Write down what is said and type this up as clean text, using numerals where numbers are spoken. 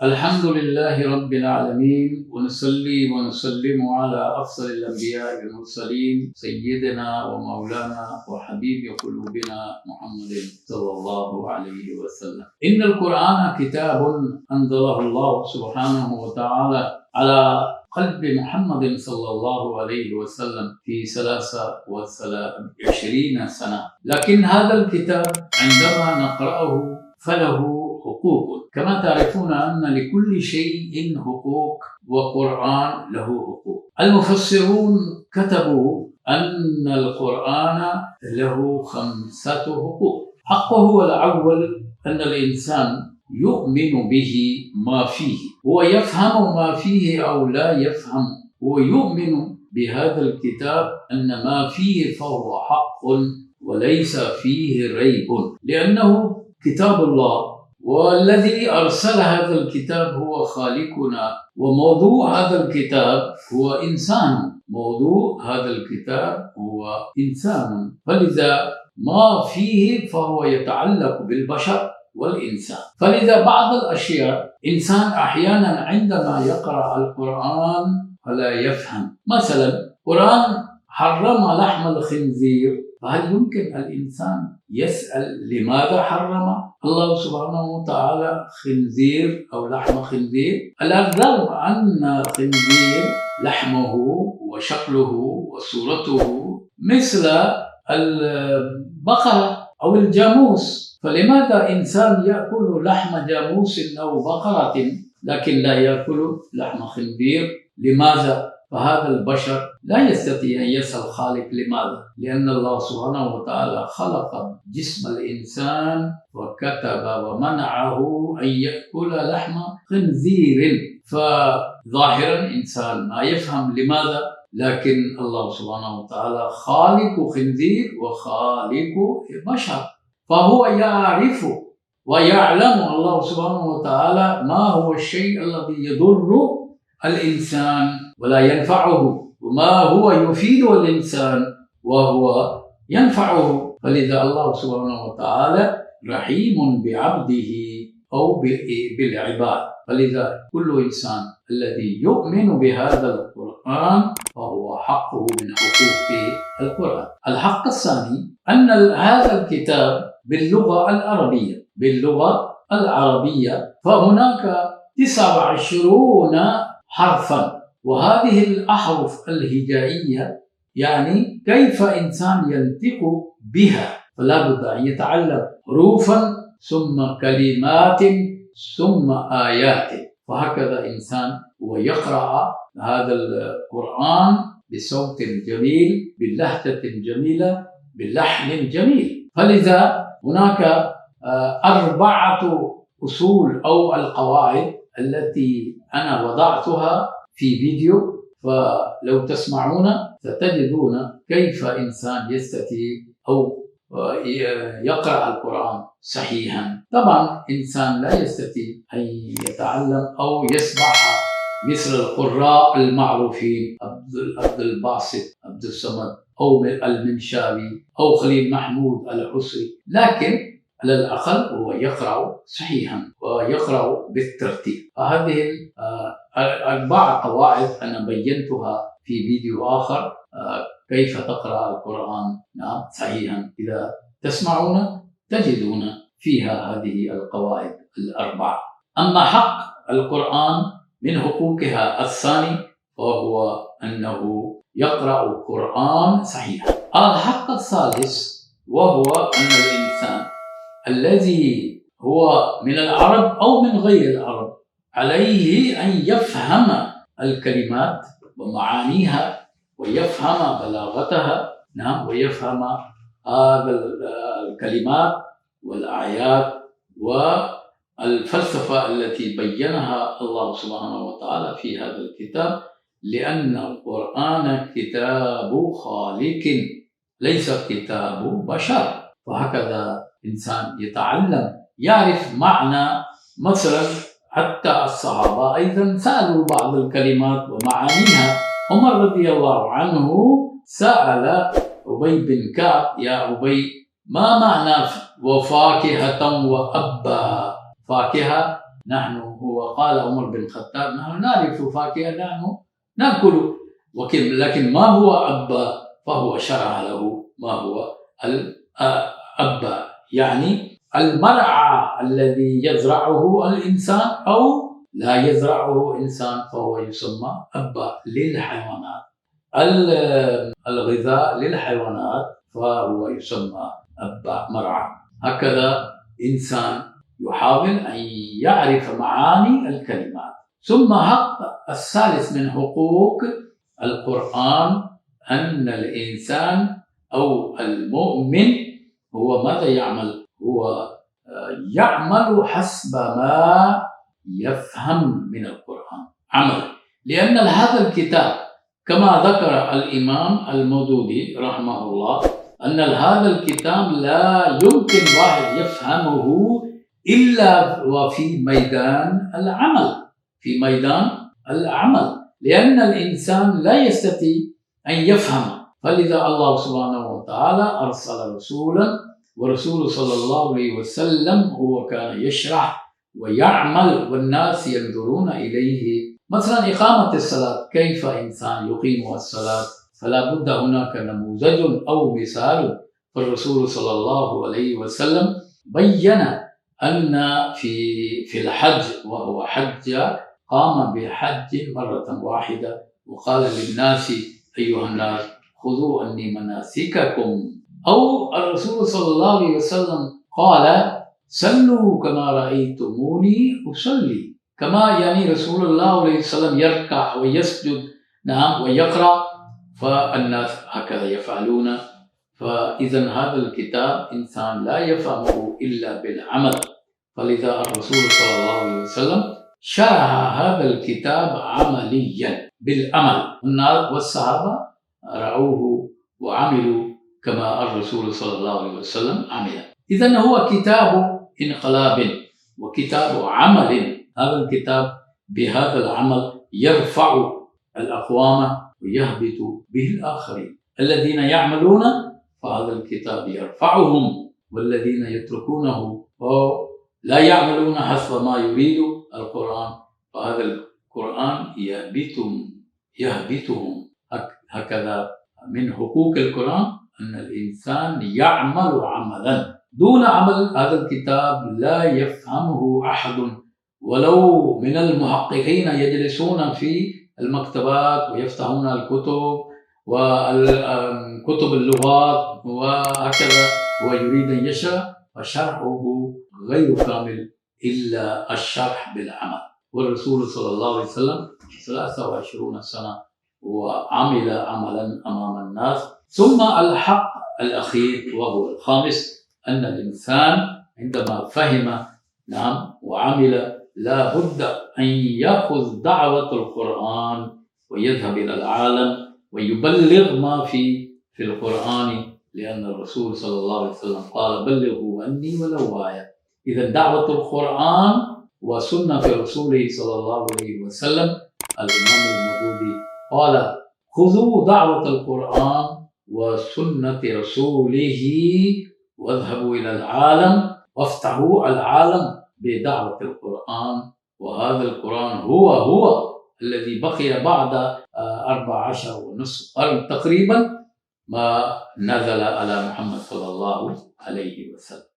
الحمد لله رب العالمين، ونصلي ونسلم على أفضل الأنبياء والمرسلين سيدنا ومولانا وحبيب قلوبنا محمد صلى الله عليه وسلم. إن القرآن كتاب أنزله الله سبحانه وتعالى على قلب محمد صلى الله عليه وسلم في 23 سنة، لكن هذا الكتاب عندما نقرأه فله حقوق. كما تعرفون أن لكل شيء حقوق، وقرآن له حقوق. المفسرون كتبوا أن القرآن له 5 حقوق. حقه الأول أن الإنسان يؤمن به ما فيه، ويفهم ما فيه أو لا يفهم، ويؤمن بهذا الكتاب أن ما فيه فهو حق وليس فيه ريب، لأنه كتاب الله، والذي أرسل هذا الكتاب هو خالقنا، وموضوع هذا الكتاب هو إنسان. موضوع هذا الكتاب هو إنسان، فلذا ما فيه فهو يتعلق بالبشر والإنسان. فلذا بعض الأشياء إنسان أحيانا عندما يقرأ القرآن فلا يفهم. مثلا القرآن حرم لحم الخنزير، فهل يمكن الإنسان يسأل لماذا حرم الله سبحانه وتعالى خنزير أو لحم خنزير؟ الرغم أن خنزير لحمه وشكله وصورته مثل البقرة أو الجاموس، فلماذا إنسان يأكل لحم جاموس أو بقرة لكن لا يأكل لحم خنزير؟ لماذا؟ فهذا البشر لا يستطيع أن يسأل الخالق لماذا، لأن الله سبحانه وتعالى خلق جسم الإنسان وكتب ومنعه أن يأكل لحم خنزير، فظاهرا إنسان ما يفهم لماذا، لكن الله سبحانه وتعالى خالق خنزير وخالق بشر، فهو يعرف ويعلم الله سبحانه وتعالى ما هو الشيء الذي يضر الإنسان ولا ينفعه، وما هو يفيد الإنسان وهو ينفعه. فلذا الله سبحانه وتعالى رحيم بعبده أو بالعباد. فلذا كل إنسان الذي يؤمن بهذا القرآن فهو حقه من حقوق القرآن. الحق الثاني أن هذا الكتاب باللغة العربية، فهناك 29 حرفا، وهذه الأحرف الهجائية يعني كيف إنسان ينطق بها، فلا بد أن يتعلم حروفا ثم كلمات ثم آيات، وهكذا إنسان ويقرأ هذا القرآن بصوت جميل، بلهجة جميلة، بلحن جميل. فلذا هناك 4 أصول أو القواعد التي أنا وضعتها في فيديو، فلو تسمعون ستجدون كيف إنسان يستطيع أو يقرأ القرآن صحيحا. طبعا إنسان لا يستطيع أن يتعلم أو يسمع مثل القراء المعروفين عبد الباسط، عبد الصمد، أو المنشاوي، أو خليل محمود الحصري، لكن على الأقل هو يقرأ صحيحا ويقرأ بالترتيب. فهذه 4 قواعد أنا بينتها في فيديو آخر، كيف تقرأ القرآن صحيحا. إذا تسمعون تجدون فيها هذه القواعد 4. أما حق القرآن من حقوقها الثاني وهو أنه يقرأ القرآن صحيحا. الحق الثالث وهو أن الإنسان الذي هو من العرب أو من غير العرب عليه أن يفهم الكلمات ومعانيها، ويفهم بلاغتها، ويفهم هذا الكلمات والآيات والفلسفة التي بينها الله سبحانه وتعالى في هذا الكتاب، لأن القرآن كتاب خالق ليس كتاب بشر. وهكذا إنسان يتعلم يعرف معنى. مثلا حتى الصحابة أيضا سألوا بعض الكلمات ومعانيها. عمر رضي الله عنه سأل أبي بن كعب: يا أبي، ما معنى وفاكهة وأبا؟ فاكهة نحن هو قال عمر بن الخطاب نحن نعرف فاكهة نحن نأكل، لكن ما هو أبى فهو شرع له ما هو الأبى، يعني المرعى الذي يزرعه الإنسان أو لا يزرعه إنسان فهو يسمى أبى للحيوانات. الغذاء للحيوانات فهو يسمى أبى مرعى. هكذا إنسان يحاول أن يعرف معاني الكلمات. ثم حق الثالث من حقوق القرآن أن الإنسان أو المؤمن هو ماذا يعمل؟ هو يعمل حسب ما يفهم من القرآن عمل، لأن هذا الكتاب كما ذكر الإمام المودودي رحمه الله أن هذا الكتاب لا يمكن واحد يفهمه إلا وفي ميدان العمل، في ميدان العمل، لأن الإنسان لا يستطيع أن يفهم. فلذا الله سبحانه وتعالى أرسل رسولا، ورسول صلى الله عليه وسلم هو كان يشرح ويعمل والناس ينظرون إليه. مثلا إقامة الصلاة، كيف إنسان يقيم الصلاة؟ فلا بد هناك نموذج أو مثال. فالرسول صلى الله عليه وسلم بين أن في الحج، وهو حج قام بحج مرة واحدة وقال للناس أيها الناس خذوا عني مناسككم. أو الرسول صلى الله عليه وسلم قال صلوا كما رأيتموني أصلي، كما يعني رسول الله عليه وسلم يركع ويسجد نعم ويقرأ، فالناس هكذا يفعلون. فإذا هذا الكتاب إنسان لا يفهمه إلا بالعمل، فلذا الرسول صلى الله عليه وسلم شرح هذا الكتاب عمليا بالعمل، والصحابة رعوه وعملوا كما الرسول صلى الله عليه وسلم عمل. إذن هو كتاب انقلاب وكتاب عمل. هذا الكتاب بهذا العمل يرفع الأقوام ويهبط به الآخرين. الذين يعملون فهذا الكتاب يرفعهم، والذين يتركونه أو لا يعملون حسب ما يريد القرآن فهذا القرآن يهبطهم. هكذا من حقوق القرآن أن الإنسان يعمل عملا. دون عمل هذا الكتاب لا يفهمه أحد، ولو من المحققين يجلسون في المكتبات ويفتحون الكتب وكتب اللغات وهكذا ويريد أن يشرح، فشرحه غير كامل إلا الشرح بالعمل. والرسول صلى الله عليه وسلم 23 سنة وعمل عملا أمام الناس. ثم الحق الأخير وهو الخامس أن الإنسان عندما فهم نعم وعمل لا بد أن يأخذ دعوة القرآن ويذهب إلى العالم ويبلغ ما في القرآن، لأن الرسول صلى الله عليه وسلم قال بلغوا عني ولو آية. إذا دعوة القرآن وسنة رسوله صلى الله عليه وسلم. الإمام المودودي قال خذوا دعوة القرآن وسنة رسوله واذهبوا إلى العالم وافتحوا العالم بدعوة القرآن. وهذا القرآن هو الذي بقي بعد 14.5 قرن تقريبا ما نزل على محمد صلى الله عليه وسلم.